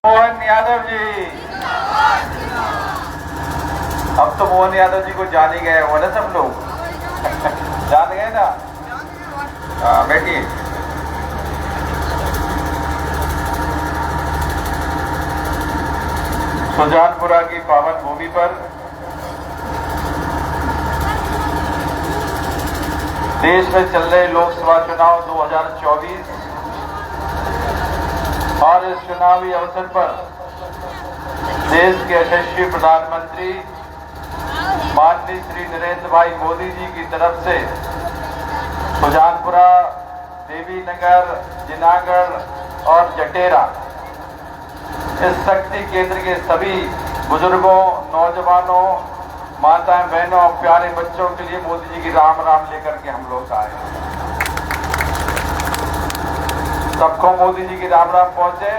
मोहन यादव जी। अब तो मोहन यादव जी को जान ही गए हो ना सब लोग। जान गए ना। बैठिए। सुजानपुरा की पावन भूमि पर देश में चल रहे लोकसभा चुनाव 2024 और इस चुनावी अवसर पर देश के यशस्वी प्रधानमंत्री माननीय श्री नरेंद्र भाई मोदी जी की तरफ से सुजानपुरा, देवीनगर, जिनागढ़ और जटेरा इस शक्ति केंद्र के सभी बुजुर्गों, नौजवानों, माताएं, बहनों और प्यारे बच्चों के लिए मोदी जी की राम राम लेकर के हम लोग आए। सबको मोदी जी की राम राम पहुंचे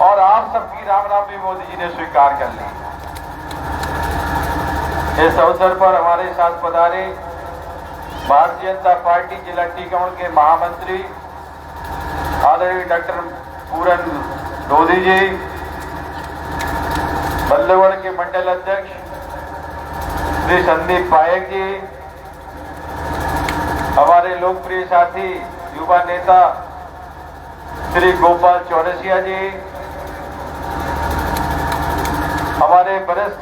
और आप सबकी राम राम भी मोदी जी ने स्वीकार कर ली। इस अवसर पर हमारे साथ पधारे भारतीय जनता पार्टी जिला टीकमगढ़ के महामंत्री आदरणीय डॉक्टर पूरन लोधी जी, बल्लभगढ़ के मंडल अध्यक्ष श्री संदीप पायक जी, हमारे लोकप्रिय साथी युवा नेता श्री गोपाल चौरसिया जी, हमारे वरिष्ठ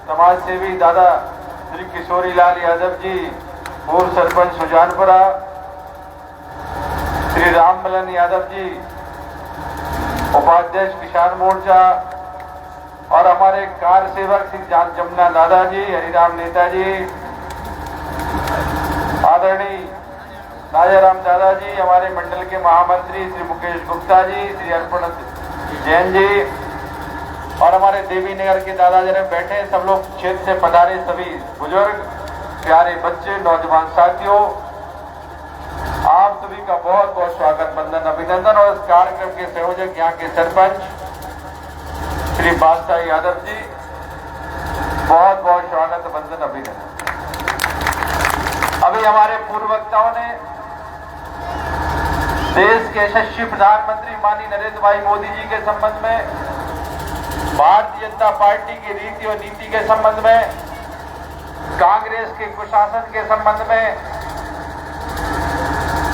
समाज सेवी दादा श्री किशोरी लाल यादव जी, पूर्व सरपंच सुजानपुरा, श्री राममलन यादव जी, उपाध्यक्ष किसान मोर्चा, और हमारे कार्य सेवक श्री जमुना दादा जी, हरिराम नेताजी, आदरणीय राजाराम दादा जी, हमारे मंडल के महामंत्री श्री मुकेश गुप्ता जी, श्री अर्पण जैन जी, और हमारे देवी नगर के दादा जी बैठे सब लोग, क्षेत्र से पधारे सभी बुजुर्ग, प्यारे बच्चे, नौजवान साथियों, आप सभी का बहुत बहुत स्वागत, वंदन, अभिनंदन। और इस कार्यक्रम के संयोजक यहाँ के सरपंच श्री बादशाह यादव जी, बहुत बहुत स्वागत, वंदन, अभिनंदन। अभी हमारे पूर्व वक्ताओं ने देश के यशस्वी प्रधानमंत्री माननीय नरेंद्र भाई मोदी जी के संबंध में, भारतीय जनता पार्टी की रीति और नीति के संबंध में, कांग्रेस के कुशासन के संबंध में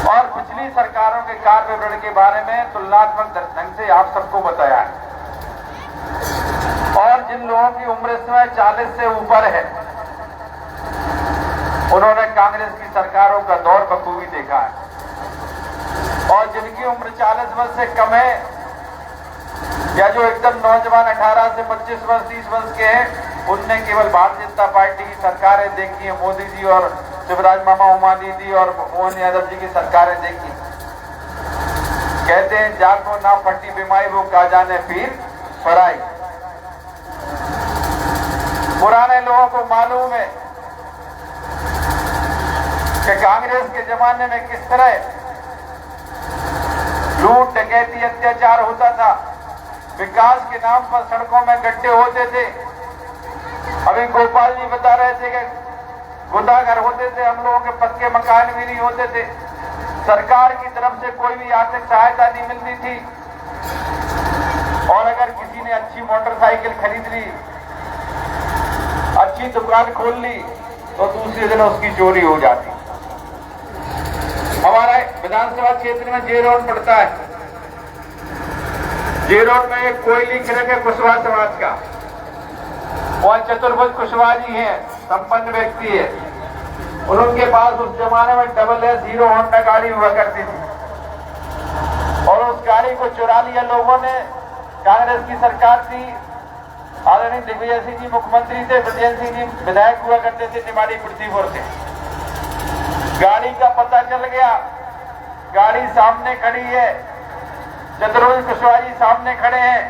और पिछली सरकारों के कार्य विवरण के बारे में तुलनात्मक ढंग से आप सबको बताया है। और जिन लोगों की उम्र इस समय 40 से ऊपर है, उन्होंने कांग्रेस की सरकारों का दौर बखूबी देखा है, और जिनकी उम्र 40 वर्ष से कम है या जो एकदम नौजवान 18 से 25 वर्ष 30 वर्ष के हैं, उनने केवल भारतीय जनता पार्टी की सरकारें देखी है, मोदी जी और शिवराज मामा उमा दीदी और मोहन यादव जी की सरकारें देखी। कहते हैं जाको ना पट्टी बीमारी वो का जाने पीर फराई। पुराने लोगों को मालूम है कि कांग्रेस के जमाने में किस तरह लूट, डकैती, अत्याचार होता था, विकास के नाम पर सड़कों में गड्ढे होते थे। अभी गोपाल जी बता रहे थे कि गुदागर होते थे, हम लोगों के पक्के मकान भी नहीं होते थे, सरकार की तरफ से कोई भी आर्थिक सहायता नहीं मिलती थी, और अगर किसी ने अच्छी मोटरसाइकिल खरीद ली, अच्छी दुकान खोल ली, तो दूसरे दिन उसकी चोरी हो जाती। हमारा विधानसभा क्षेत्र में जे रोड पड़ता है, जे रोड में एक कोयली खिलक है कुशवाहा समाज का, वहां चतुर्भुज कुशवाहा जी हैं, संपन्न व्यक्ति है, उनके पास उस जमाने में डबल एस हीरो होंडा गाड़ी हुआ करती थी, और उस गाड़ी को चुरा लिया लोगों ने। कांग्रेस की सरकार थी, आदरणीय दिग्विजय सिंह जी मुख्यमंत्री थे, ब्रजेंद्र सिंह जी विधायक हुआ करते थे निमाड़ी पृथ्वीपुर से। गाड़ी का पता चल गया, गाड़ी सामने खड़ी है, चतुर्भुज कुशवाहा जी सामने खड़े हैं,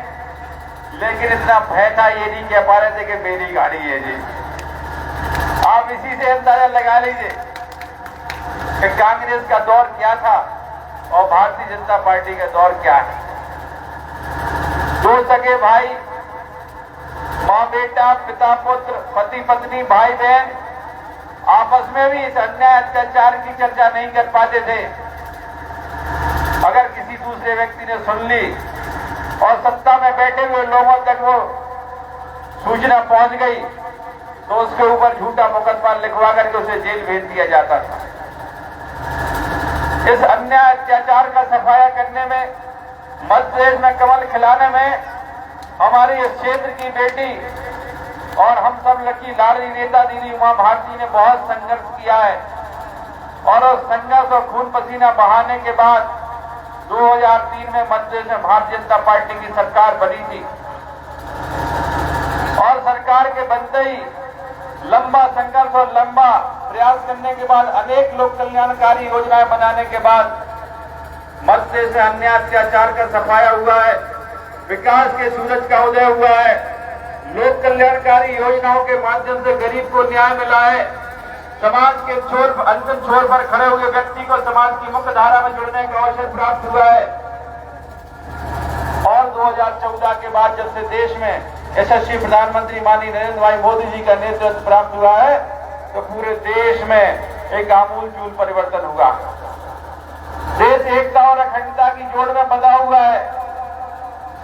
लेकिन इतना भय था, ये नहीं कह पा रहे थे कि मेरी गाड़ी है जी। आप इसी से अंदाजा लगा लीजिए कि कांग्रेस का दौर क्या था और भारतीय जनता पार्टी का दौर क्या है। दो सगे भाई, माँ बेटा, पिता पुत्र, पति पत्नी, भाई बहन आपस में भी इस अन्याय अत्याचार की चर्चा नहीं कर पाते थे। अगर किसी दूसरे व्यक्ति ने सुन ली और सत्ता में बैठे हुए लोगों तक वो सूचना पहुंच गई तो उसके ऊपर झूठा मुकदमा लिखवा करके उसे जेल भेज दिया जाता था। इस अन्याय अत्याचार का सफाया करने में, मध्य प्रदेश में कमल खिलाने में हमारे इस क्षेत्र की बेटी और हम सब लकी लाडली नेता दीदी उमा भारती ने बहुत संघर्ष किया है और उस संघर्ष और खून पसीना बहाने के बाद 2003 में मध्य प्रदेश में भारतीय जनता पार्टी की सरकार बनी थी और सरकार के बनते ही लंबा संघर्ष और लंबा प्रयास करने के बाद, अनेक लोक कल्याणकारी योजनाएं बनाने के बाद मध्य प्रदेश में अन्याय अत्याचार का सफाया हुआ है, विकास के सूरज का उदय हुआ है, लोक कल्याणकारी योजनाओं के माध्यम से गरीब को न्याय मिला है, समाज के अंतिम छोर पर खड़े हुए व्यक्ति को समाज की मुख्य धारा में जुड़ने का अवसर प्राप्त हुआ है। और 2014 के बाद जब से देश में यशस्वी प्रधानमंत्री माननीय नरेंद्र भाई मोदी जी का नेतृत्व प्राप्त हुआ है तो पूरे देश में एक आमूलचूल परिवर्तन हुआ। देश एकता और अखंडता की जोड़ में बंधा हुआ है।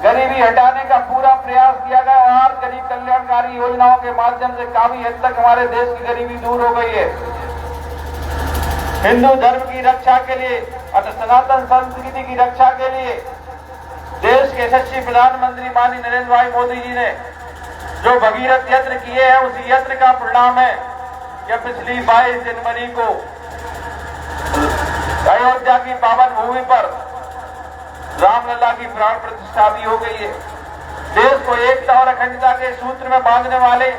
गरीबी हटाने का पूरा प्रयास किया गया और गरीब कल्याणकारी योजनाओं के माध्यम से काफी हद तक हमारे देश की गरीबी दूर हो गई है। हिंदू धर्म की रक्षा के लिए और सनातन संस्कृति की रक्षा के लिए देश के यशस्वी प्रधानमंत्री माननीय नरेंद्र भाई मोदी जी ने जो भगीरथ यत्न किए हैं, उसी यत्न का परिणाम है कि पिछली 22 जनवरी को अयोध्या की पावन भूमि पर रामलला की प्राण प्रतिष्ठा भी हो गई है। देश को एकता और अखंडता के सूत्र में बांधने वाले,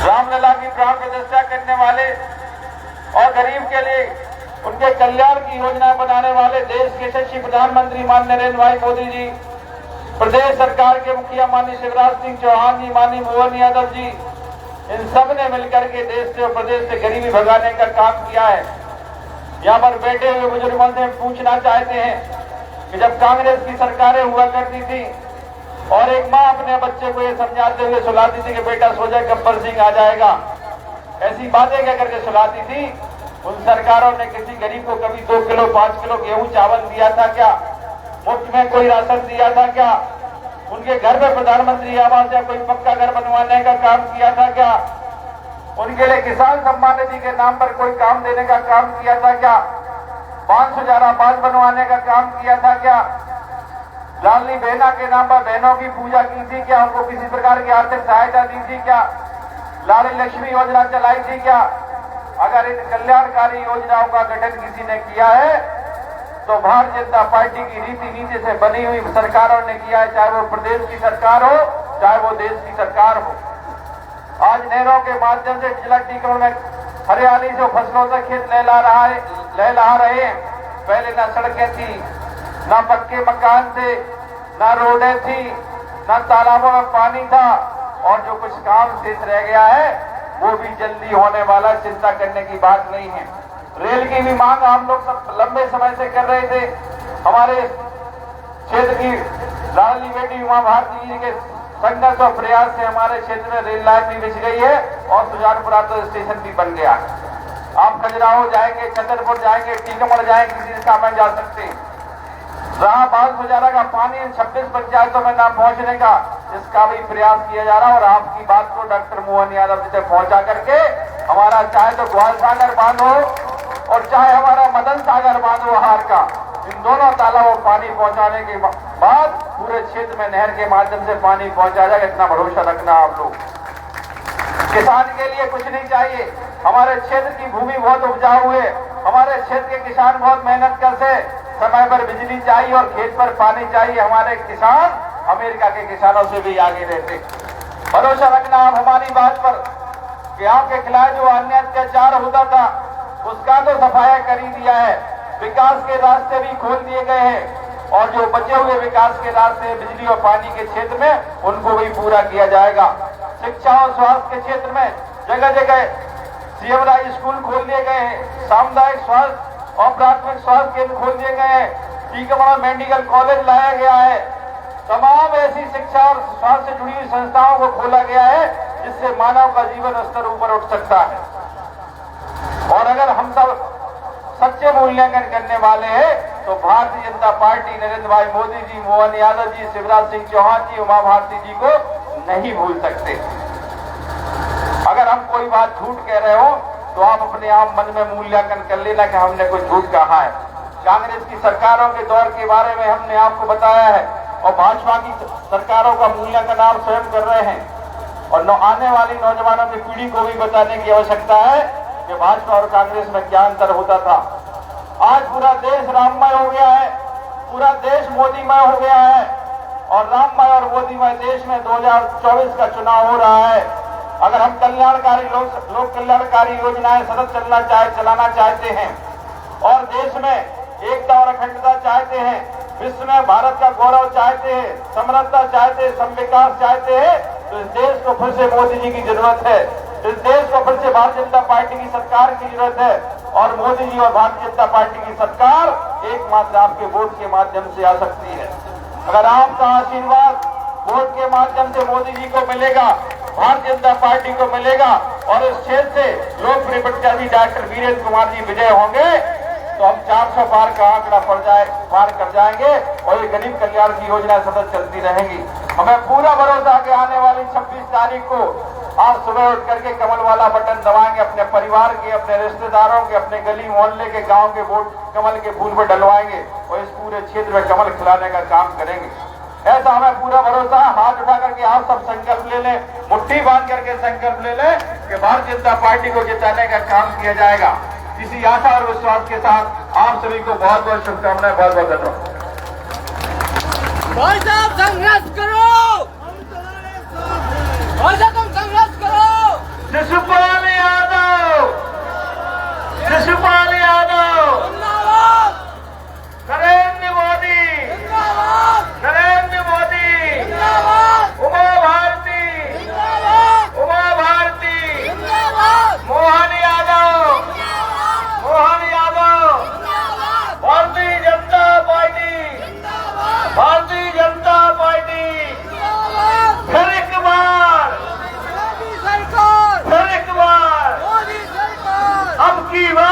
रामलला की प्राण प्रतिष्ठा करने वाले और गरीब के लिए उनके कल्याण की योजनाएं बनाने वाले देश के यशस्वी प्रधानमंत्री माननीय नरेंद्र भाई मोदी जी, प्रदेश सरकार के मुखिया माननीय शिवराज सिंह चौहान जी, माननीय मोहन यादव जी, इन सब ने मिलकर के देश से और प्रदेश से गरीबी भगाने का काम किया है। यहाँ पर बैठे हुए बुजुर्गों से पूछना चाहते हैं कि जब कांग्रेस की सरकारें हुआ करती थी और एक माँ अपने बच्चे को ये समझाते हुए सुलाती थी कि बेटा सो जाए गब्बर सिंह आ जाएगा, ऐसी बातें क्या करके सुलाती थी, उन सरकारों ने किसी गरीब को कभी 2 किलो 5 किलो गेहूं चावल दिया था क्या? मुफ्त में कोई राशन दिया था क्या? उनके घर में प्रधानमंत्री आवास या कोई पक्का घर बनवाने का काम किया था क्या? उनके लिए किसान सम्मान निधि के नाम पर कोई काम देने का काम किया था क्या? 500 आवास बनवाने का काम किया था क्या? लाडली बहना के नाम पर बहनों की पूजा की थी क्या? उनको किसी प्रकार की आर्थिक सहायता दी थी क्या? लाडली लक्ष्मी योजना चलाई थी क्या? अगर इन कल्याणकारी योजनाओं का गठन किसी ने किया है तो भारतीय जनता पार्टी की रीति नीति से बनी हुई सरकारों ने किया है, चाहे वो प्रदेश की सरकार हो चाहे वो देश की सरकार हो। आज नहरों के माध्यम से जिला में हरियाली से फसलों से खेत लहला रहे हैं। पहले ना सड़कें थी, ना पक्के मकान थे, ना रोडें थी, ना तालाबों में पानी था और जो कुछ काम शेष रह गया है वो भी जल्दी होने वाला, चिंता करने की बात नहीं है। रेल की भी मांग हम लोग सब लंबे समय से कर रहे थे। हमारे क्षेत्र की लाडली बेटी उमा भारती जी के संघर्ष और प्रयास से हमारे क्षेत्र में रेल लाइन भी बिछ गई है और सुजानपुरा तो स्टेशन भी बन गया है। आप खजुराहो जाएंगे, छतरपुर जाएंगे, टीकमगढ़ जाएंगे, किसी दिशा में जा सकते हैं। जहां 500 का पानी 26 पंचायतों में ना पहुंचने का, इसका भी प्रयास किया जा रहा है और आपकी बात को डॉक्टर मोहन यादव जी तक पहुंचा करके हमारा चाहे तो ग्वाल सागर बांध हो और चाहे हमारा मदन सागर बांध हो हार का, इन दोनों तालाबों पानी पहुंचाने के बाद पूरे क्षेत्र में नहर के माध्यम से पानी पहुंचा जाएगा, इतना भरोसा रखना आप लोग। किसान के लिए कुछ नहीं चाहिए। हमारे क्षेत्र की भूमि बहुत उपजाऊ है, हमारे क्षेत्र के किसान बहुत मेहनत करते, समय पर बिजली चाहिए और खेत पर पानी चाहिए। हमारे किसान अमेरिका के किसानों से भी आगे रहते। भरोसा रखना आप हमारी बात पर कि आपके खिलाफ जो अन्य अत्याचार होता था उसका तो सफाया कर ही दिया है, विकास के रास्ते भी खोल दिए गए हैं और जो बचे हुए विकास के रास्ते बिजली और पानी के क्षेत्र में उनको भी पूरा किया जाएगा। शिक्षा और स्वास्थ्य के क्षेत्र में जगह जगह सीएम राय स्कूल खोल दिए गए हैं, सामुदायिक स्वास्थ्य और प्राथमिक स्वास्थ्य केंद्र खोल दिए गए हैं, टीकमगढ़ मेडिकल कॉलेज लाया गया है। तमाम ऐसी शिक्षा और स्वास्थ्य से जुड़ी हुई संस्थाओं को खोला गया है जिससे मानव का जीवन स्तर ऊपर उठ सकता है। और अगर हम सब सच्चे मूल्यांकन करने वाले हैं तो भारतीय जनता पार्टी नरेंद्र भाई मोदी जी, मोहन यादव जी, शिवराज सिंह चौहान जी, उमा भारती जी को नहीं भूल सकते। अगर हम कोई बात झूठ कह रहे हो तो आप अपने आप मन में मूल्यांकन कर लेना कि हमने कोई झूठ कहा है। कांग्रेस की सरकारों के दौर के बारे में हमने आपको बताया है और भाजपा की सरकारों का मूल्यांकन आप स्वयं कर रहे हैं और आने वाली नौजवानों की पीढ़ी को भी बताने की आवश्यकता है कि भाजपा और कांग्रेस में क्या अंतर होता था। आज पूरा देश राममय हो गया है, पूरा देश मोदीमय हो गया है और राममय और मोदीमय देश में 2024 का चुनाव हो रहा है। अगर हम कल्याणकारी लोक कल्याणकारी योजनाएं सतत चलाना चाहते हैं और देश में एकता और अखंडता चाहते हैं, विश्व में भारत का गौरव चाहते हैं, समृद्धता चाहते हैं, विकास चाहते हैं, तो इस देश को फिर से मोदी जी की जरूरत है। इस देश को फिर से भारतीय जनता पार्टी की सरकार की जरूरत है और मोदी जी और भारतीय जनता पार्टी की सरकार एकमात्र आपके वोट के माध्यम से आ सकती है। अगर आपका आशीर्वाद वोट के माध्यम से मोदी जी को मिलेगा, भारतीय जनता पार्टी को मिलेगा और इस क्षेत्र से लोकप्रिय प्रत्याशी डॉक्टर वीरेंद्र कुमार जी विजय होंगे तो हम 400 पार का आंकड़ा पार कर जाएंगे और ये गरीब कल्याण की योजना सतत चलती रहेंगी। हमें पूरा भरोसा कि आने वाली 26 तारीख को आप सुबह उठ करके कमल वाला बटन दबाएंगे, अपने परिवार के, अपने रिश्तेदारों के, अपने गली मोहल्ले के, गांव के वोट कमल के फूल पर डलवाएंगे और इस पूरे क्षेत्र में कमल खिलाने का काम करेंगे। ऐसा हमें पूरा भरोसा है। हाथ उठा करके आप सब संकल्प ले लें, मुट्ठी बांध करके संकल्प ले लें कि भारतीय जनता पार्टी को जिताने का काम किया जाएगा। इसी आशा और विश्वास के साथ आप सभी को बहुत बहुत शुभकामनाएं, बहुत बहुत धन्यवाद। भाई साहब संघर्ष करो, भाई साहब तुम संघर्ष करो। शिशुपाल यादव, शिशुपाल यादव, जिंदाबाद, नरेंद्र मोदी, जिंदाबाद, नरेंद्र मोदी, जिंदाबाद, उमा भारती, जिंदाबाद, उमा भारती, जिंदाबाद, मोहन यादव, मोहन यादव, जिंदाबाद, भारतीय जनता पार्टी, जिंदाबाद, भारतीय जनता पार्टी, जिंदाबाद, फिर एक बार, मोदी सरकार, फिर एक बार, मोदी सरकार, अब की बार